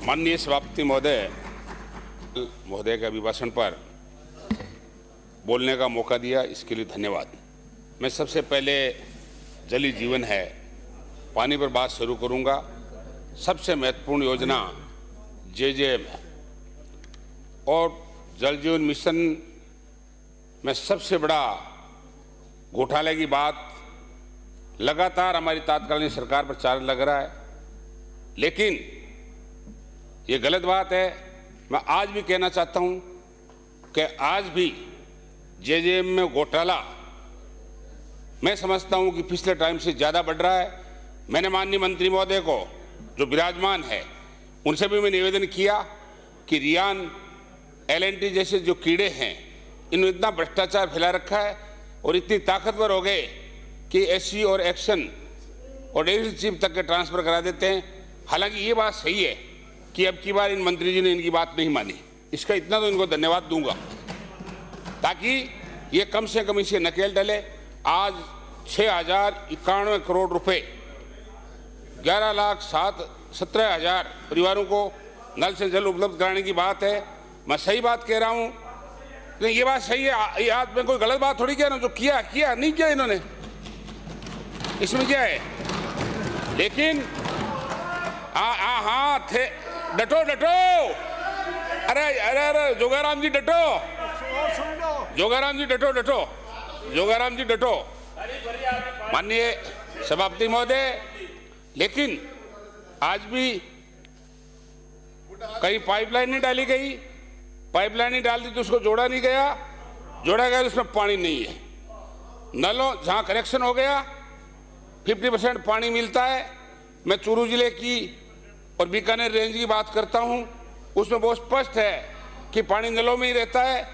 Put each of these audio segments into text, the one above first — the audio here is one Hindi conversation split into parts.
माननीय सभापति महोदय के अभिभाषण पर बोलने का मौका दिया, इसके लिए धन्यवाद। मैं सबसे पहले जल ही जीवन है, पानी पर बात शुरू करूंगा। सबसे महत्वपूर्ण योजना JJM है और जल जीवन मिशन में सबसे बड़ा घोटाले की बात लगातार हमारी तात्कालीन सरकार पर चार्ज लग रहा है, लेकिन ये गलत बात है। मैं आज भी कहना चाहता हूं कि आज भी JJM में घोटाला मैं समझता हूं कि पिछले टाइम से ज़्यादा बढ़ रहा है। मैंने माननीय मंत्री महोदय को जो विराजमान है उनसे भी मैं निवेदन किया कि रियान LNT जैसे जो कीड़े हैं इन्होंने इतना भ्रष्टाचार फैला रखा है और इतनी ताकतवर हो गए कि SC और एक्शन और एडिशनल चीफ तक के ट्रांसफ़र करा देते हैं। हालांकि ये बात सही है कि अब की बार इन मंत्री जी ने इनकी बात नहीं मानी, इसका इतना तो इनको धन्यवाद दूंगा, ताकि ये कम से कम इसे नकेल डले। आज 6,091 करोड़ रुपए 11,17,000 परिवारों को नल से जल उपलब्ध कराने की बात है। मैं सही बात कह रहा हूँ, नहीं ये बात सही है। ये आज में कोई गलत बात थोड़ी कह रहा हूँ। जो किया नहीं किया इन्होंने, इसमें क्या है? लेकिन हाँ थे, डटो अरे जोगाराम जी डटो, जोगाराम जी डटो। माननीय सभापति महोदय, लेकिन आज भी कहीं पाइपलाइन नहीं डाली गई, पाइपलाइन नहीं डाल दी तो उसको जोड़ा नहीं गया, जोड़ा गया तो उसमें पानी नहीं है। नलों जहां कनेक्शन हो गया 50% पानी मिलता है। मैं चूरू जिले की और बीकानेर रेंज की बात करता हूं, उसमें बहुत स्पष्ट है कि पानी नलों में ही रहता है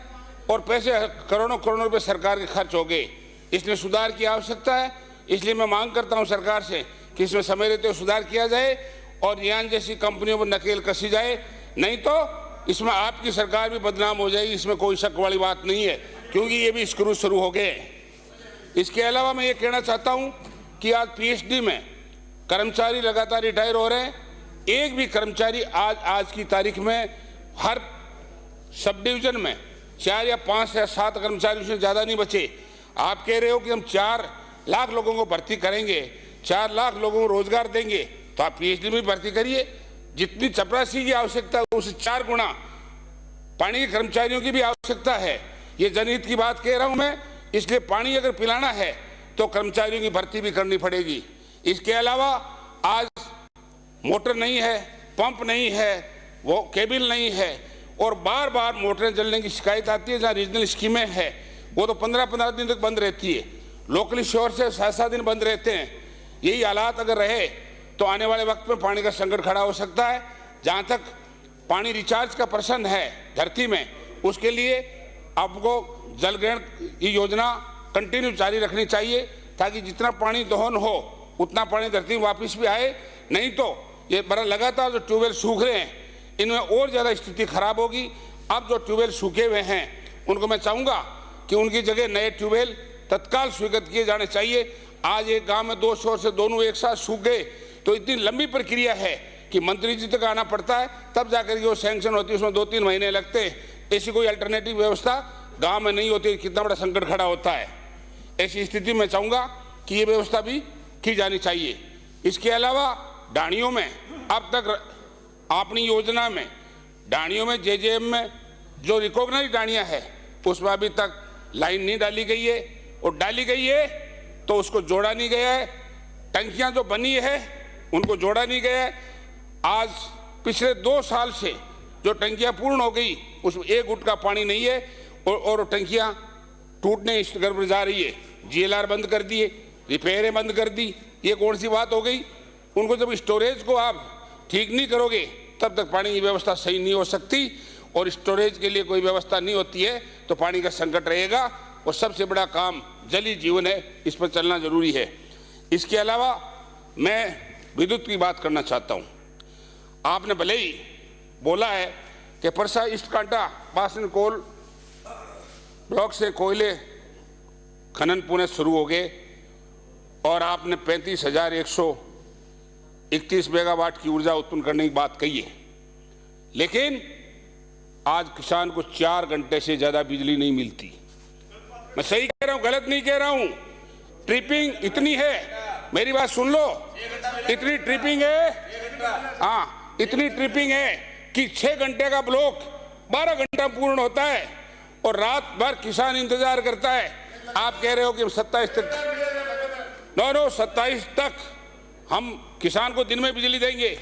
और पैसे करोड़ों रुपए सरकार के खर्च हो गए। इसमें सुधार की आवश्यकता है। इसलिए मैं मांग करता हूं सरकार से कि इसमें समय रहते हुए सुधार किया जाए और रियान जैसी कंपनियों पर नकेल कसी जाए, नहीं तो इसमें आपकी सरकार भी बदनाम हो जाएगी। इसमें कोई शक वाली बात नहीं है, क्योंकि ये भी स्क्रू शुरू हो गए। इसके अलावा मैं ये कहना चाहता हूं कि आज PhD में कर्मचारी लगातार रिटायर हो रहे हैं। एक भी कर्मचारी आज की तारीख में हर सब डिवीजन में 4 या 5 या 7 कर्मचारी से ज़्यादा नहीं बचे। आप कह रहे हो कि हम 4 लाख लोगों को भर्ती करेंगे, 4 लाख लोगों को रोजगार देंगे, तो आप PhD में भर्ती करिए। जितनी चपरासी की आवश्यकता है उससे 4 गुना पानी के कर्मचारियों की भी आवश्यकता है। ये जनहित की बात कह रहा हूं मैं, इसलिए पानी अगर पिलाना है तो कर्मचारियों की भर्ती भी करनी पड़ेगी। इसके अलावा आज मोटर नहीं है, पंप नहीं है, वो केबल नहीं है और बार बार मोटरें जलने की शिकायत आती है। जहाँ रीजनल स्कीमें हैं वो तो 15-15 दिन तक बंद रहती है, लोकली शोर से 7-7 दिन बंद रहते हैं। यही हालात अगर रहे तो आने वाले वक्त में पानी का संकट खड़ा हो सकता है। जहाँ तक पानी रिचार्ज का प्रश्न है धरती में, उसके लिए आपको जल ग्रहण की योजना कंटिन्यू जारी रखनी चाहिए, ताकि जितना पानी दोहन हो उतना पानी धरती में वापस भी आए। नहीं तो ये बड़ा लगातार जो ट्यूबवेल सूख रहे हैं इनमें और ज़्यादा स्थिति खराब होगी। अब जो ट्यूबवेल सूखे हुए हैं उनको मैं चाहूँगा कि उनकी जगह नए ट्यूबवेल तत्काल स्वीकृत किए जाने चाहिए। आज एक गांव में 2 शोर से दोनों एक साथ सूख गए तो इतनी लंबी प्रक्रिया है कि मंत्री जी तक आना पड़ता है, तब जाकर के वो सैंक्शन होती है, उसमें 2-3 महीने लगते हैं। ऐसी कोई अल्टरनेटिव व्यवस्था गांव में नहीं होती, कितना बड़ा संकट खड़ा होता है। ऐसी स्थिति में चाहूँगा कि ये व्यवस्था भी की जानी चाहिए। इसके अलावा डाणियों में अब तक अपनी योजना में डाणियों में JJM में जो रिकॉग्नाइज डाणियाँ है उसमें अभी तक लाइन नहीं डाली गई है, और डाली गई है तो उसको जोड़ा नहीं गया है। टंकियाँ जो बनी है उनको जोड़ा नहीं गया है। आज पिछले 2 साल से जो टंकियाँ पूर्ण हो गई उसमें 1 गुट का पानी नहीं है और टंकियाँ टूटने इस गर्भ जा रही है। GLR बंद कर दिए, रिपेयरें बंद कर दी, ये कौन सी बात हो गई? उनको जब स्टोरेज को आप ठीक नहीं करोगे तब तक पानी की व्यवस्था सही नहीं हो सकती, और स्टोरेज के लिए कोई व्यवस्था नहीं होती है तो पानी का संकट रहेगा। और सबसे बड़ा काम जल ही जीवन है, इस पर चलना जरूरी है। इसके अलावा मैं विद्युत की बात करना चाहता हूँ। आपने भले ही बोला है कि परसा ईस्ट कांटा बासन कोल ब्लॉक से कोयले खनन पुनः शुरू हो गए और आपने 35,131 मेगावाट की ऊर्जा उत्पन्न करने की बात कही है। लेकिन आज किसान को 4 घंटे से ज्यादा बिजली नहीं मिलती। मैं सही कह रहा हूं, गलत नहीं कह रहा हूं। ट्रिपिंग इतनी है, मेरी बात सुन लो, इतनी ट्रिपिंग है, हाँ इतनी ट्रिपिंग है कि 6 घंटे का ब्लॉक 12 घंटा पूर्ण होता है और रात भर किसान इंतजार करता है। आप कह रहे हो कि हम 27 तक, नो 27 तक हम किसान को दिन में बिजली देंगे।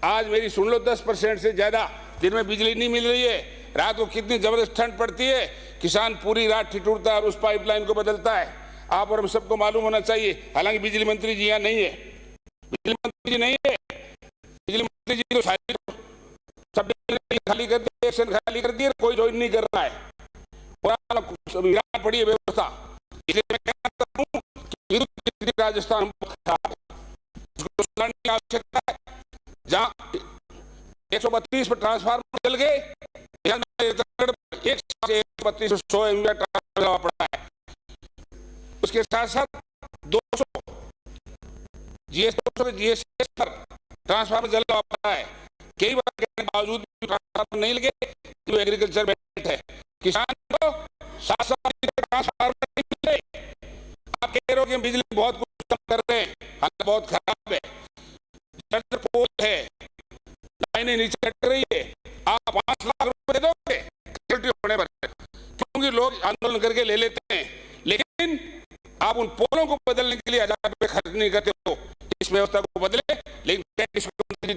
आज मेरी सुन लो, 10% से ज्यादा दिन में बिजली नहीं मिल रही है। रात को कितनी जबरदस्त ठंड पड़ती है, किसान पूरी रात ठिठुरता है और उस पाइपलाइन को बदलता है। आप और हम सबको मालूम होना चाहिए। हालांकि बिजली मंत्री जी यहाँ नहीं है, बिजली मंत्री जी नहीं है, बिजली मंत्री जी तो सब खाली कर दिए, एक्शन खाली कर दिए, कोई ज्वाइन नहीं कर रहा है और पड़ी है व्यवस्था। इसलिए मैं कहता हूं कि राजस्थान की आवश्यकता है। जहां 132 पर ट्रांसफार्मर चल गए, 132 100 एमवी ट्रांसफार्मर पड़ा है। उसके साथ साथ 200 जीएसएस पर ट्रांसफार्मर जला पड़ा है। कई बार कहने के बावजूद भी ट्रांसफार्मर नहीं लगे, जो एग्रीकल्चर बेल्ट है, किसान को 7 ट्रांसफार्मर नहीं मिले। आप कह रहे हो कि बिजली बहुत कुछ कम कर रहे हैं, हालत बहुत खराब है, पोल है, लाइनें नीचे कट रही है। आप 5 लाख रुपए दे दोगे होने पर, क्योंकि लोग आंदोलन करके ले लेते हैं, लेकिन आप उन पोलों को बदलने के लिए 1000 रुपए खर्च नहीं करते हो। इस व्यवस्था को बदले, लेकिन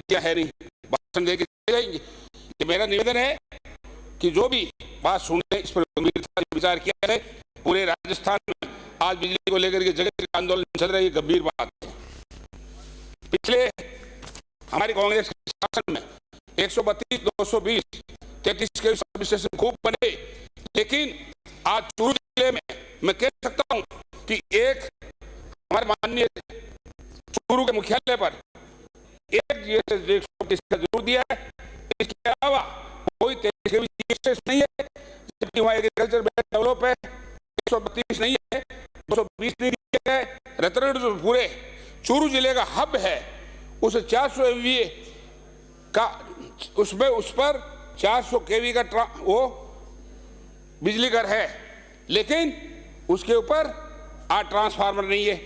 क्या है नहीं, भाषण देके जाएंगे। ये मेरा निवेदन है कि जो भी बात सुनने, इस पर गंभीरता से विचार किया जाए। पूरे राजस्थान में आज बिजली को लेकर के जगह आंदोलन चल रहा है, ये गंभीर बात है। पिछले हमारी कांग्रेस के शासन में 132, 220, 33 के स्टेशन खूब बने, लेकिन आज चूरू जिले में मैं कह सकता हूं कि एक हमारे माननीय चूरू के मुख्यालय पर एक जीएसएस का जरूर दिया है। इसके अलावा कोई 33 जीएसएस नहीं है, जबकि वहां एग्रीकल्चर बेल्ट डेवलप है। 132 नहीं है, 220 नहीं दिया है। रतनगढ़ जो पूरे चूरू जिले का हब है, उस 400 एमवीए का उसमें उस पर 400 केवी का वो बिजली घर है, लेकिन उसके ऊपर आज ट्रांसफार्मर नहीं है।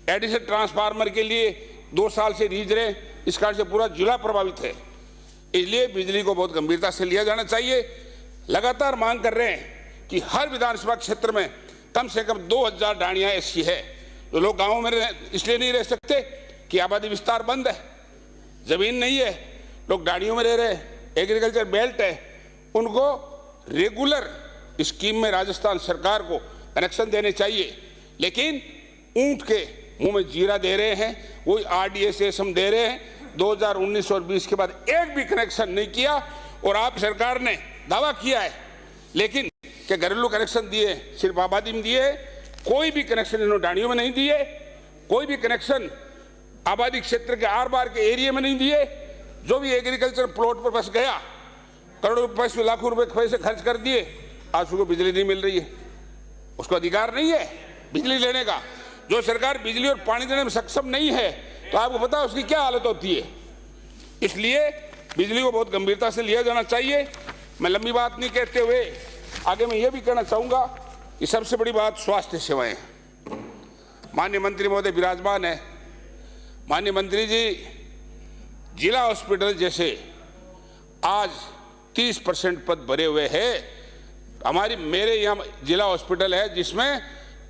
एडिशनल ट्रांसफार्मर के लिए 2 साल से रीज रहे, इस कारण से पूरा जिला प्रभावित है। इसलिए बिजली को बहुत गंभीरता से लिया जाना चाहिए। लगातार मांग कर रहे हैं कि हर विधानसभा क्षेत्र में कम से कम 2000 डाणियां ऐसी है। तो लोग गाँव में इसलिए नहीं रह सकते कि आबादी विस्तार बंद है, जमीन नहीं है, लोग डाणियों में रह रहे हैं, एग्रीकल्चर बेल्ट है। उनको रेगुलर स्कीम में राजस्थान सरकार को कनेक्शन देने चाहिए, लेकिन ऊंट के मुंह में जीरा दे रहे हैं। वही आरडीएसएस हम दे रहे हैं। 2019 और 20 के बाद एक भी कनेक्शन नहीं किया। और आप सरकार ने दावा किया है, लेकिन क्या घरेलू कनेक्शन दिए, सिर्फ आबादी में दिए, कोई भी कनेक्शन इन्होंने डाणियों में नहीं दिए, कोई भी कनेक्शन आबादी क्षेत्र के आर बार के एरिया में नहीं दिए। जो भी एग्रीकल्चर प्लॉट पर बस गया, करोड़ों रुपए, लाखों रुपए पैसे खर्च कर दिए, आज उसको बिजली नहीं मिल रही है। उसको अधिकार नहीं है बिजली लेने का। जो सरकार बिजली और पानी देने में सक्षम नहीं है, तो आपको पता है उसकी क्या हालत होती है। इसलिए बिजली को बहुत गंभीरता से लिया जाना चाहिए। मैं लंबी बात नहीं कहते हुए आगे मैं ये भी कहना चाहूंगा कि सबसे बड़ी बात स्वास्थ्य सेवाएं। माननीय मंत्री महोदय विराजमान है। माननीय मंत्री जी, जिला हॉस्पिटल जैसे आज 30% पद भरे हुए हैं। मेरे यहाँ जिला हॉस्पिटल है जिसमें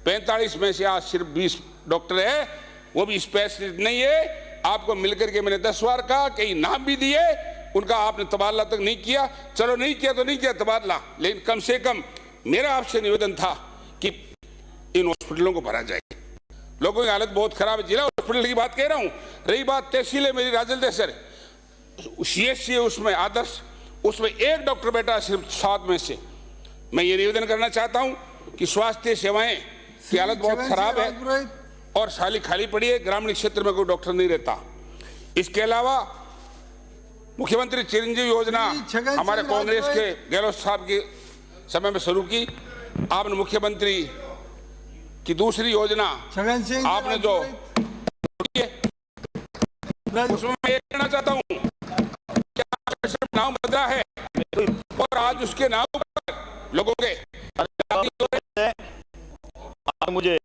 45 में से आज सिर्फ 20 डॉक्टर है, वो भी स्पेशलिस्ट नहीं है। आपको मिलकर के मैंने 10 बार कहा, कई नाम भी दिए, उनका आपने तबादला तक नहीं किया। चलो नहीं किया तो नहीं किया तबादला, लेकिन कम से कम मेरा आपसे निवेदन था कि इन हॉस्पिटलों को भरा जाए। लोगों की हालत बहुत खराब है। जिला हॉस्पिटल की बात कह रहा हूं। रही बात तहसील है मेरी राजलदेसर, सीएचसी है उसमें आदर्श, उसमें एक डॉक्टर बैठा सिर्फ 7 में से। मैं ये निवेदन करना चाहता हूं कि स्वास्थ्य सेवाएं की हालत बहुत खराब है और साली खाली पड़ी है। ग्रामीण क्षेत्र में कोई डॉक्टर नहीं रहता। इसके अलावा मुख्यमंत्री चिरंजीवी योजना हमारे कांग्रेस के गहलोत साहब के समय में शुरू की। आपने मुख्यमंत्री की दूसरी योजना आपने जो उसमें मैं कहना चाहता हूं, क्या सिर्फ नाम बदला है और आज उसके नाम पर लोगों के आप मुझे